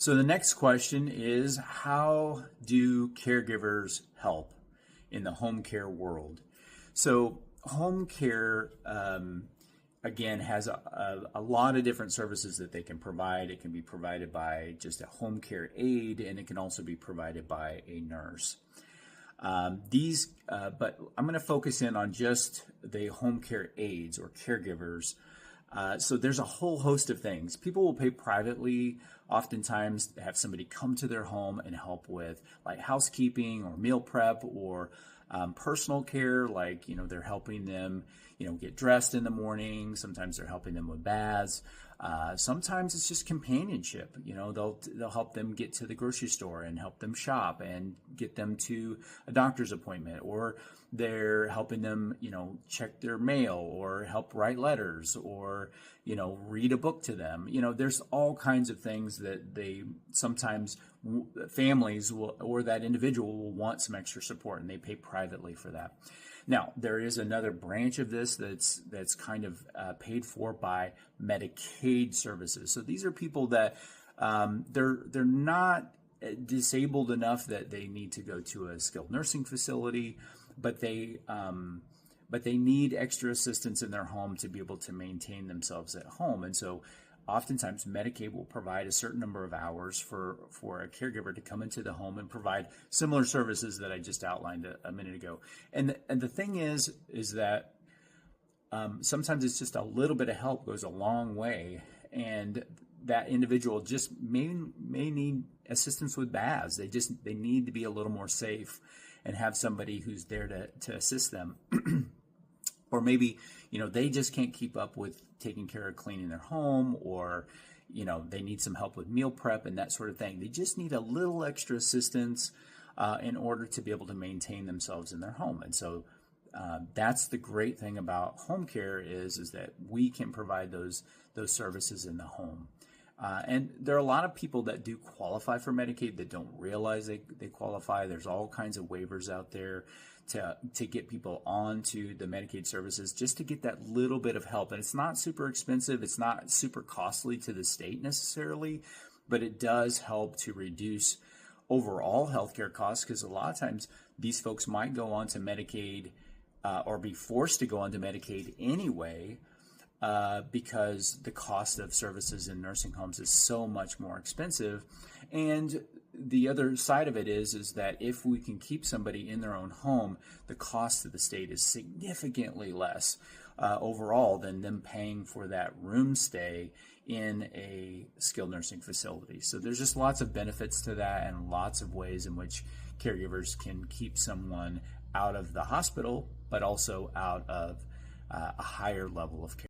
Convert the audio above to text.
So the next question is, how do caregivers help in the home care world? So home care, again, has a lot of different services that they can provide. It can be provided by just a home care aide, and it can also be provided by a nurse. But I'm going to focus in on just the home care aides or caregivers. So there's a whole host of things. People will pay privately, oftentimes to have somebody come to their home and help with like housekeeping or meal prep or personal care, like, they're helping them, get dressed in the morning. Sometimes they're helping them with baths. Sometimes it's just companionship. They'll help them get to the grocery store and help them shop and get them to a doctor's appointment, or they're helping them, check their mail or help write letters or, read a book to them. There's all kinds of things that they sometimes families will, or that individual will want some extra support, and they pay privately for that. Now, there is another branch of this that's kind of paid for by Medicaid services. So these are people that they're not disabled enough that they need to go to a skilled nursing facility, but they need extra assistance in their home to be able to maintain themselves at home. And so oftentimes Medicaid will provide a certain number of hours for a caregiver to come into the home and provide similar services that I just outlined a minute ago. And the thing is that sometimes it's just a little bit of help goes a long way, and that individual just may need assistance with baths. They need to be a little more safe and have somebody who's there to assist them. Or maybe, they just can't keep up with taking care of cleaning their home, or, they need some help with meal prep and that sort of thing. They just need a little extra assistance in order to be able to maintain themselves in their home. And so that's the great thing about home care is that we can provide those services in the home. And there are a lot of people that do qualify for Medicaid that don't realize they qualify. There's all kinds of waivers out there to get people onto the Medicaid services just to get that little bit of help. And it's not super expensive. It's not super costly to the state necessarily, but it does help to reduce overall healthcare costs, because a lot of times these folks might go on to Medicaid or be forced to go onto Medicaid anyway, because the cost of services in nursing homes is so much more expensive. And the other side of it is that if we can keep somebody in their own home, the cost to the state is significantly less overall than them paying for that room stay in a skilled nursing facility. So there's just lots of benefits to that, and lots of ways in which caregivers can keep someone out of the hospital, but also out of a higher level of care.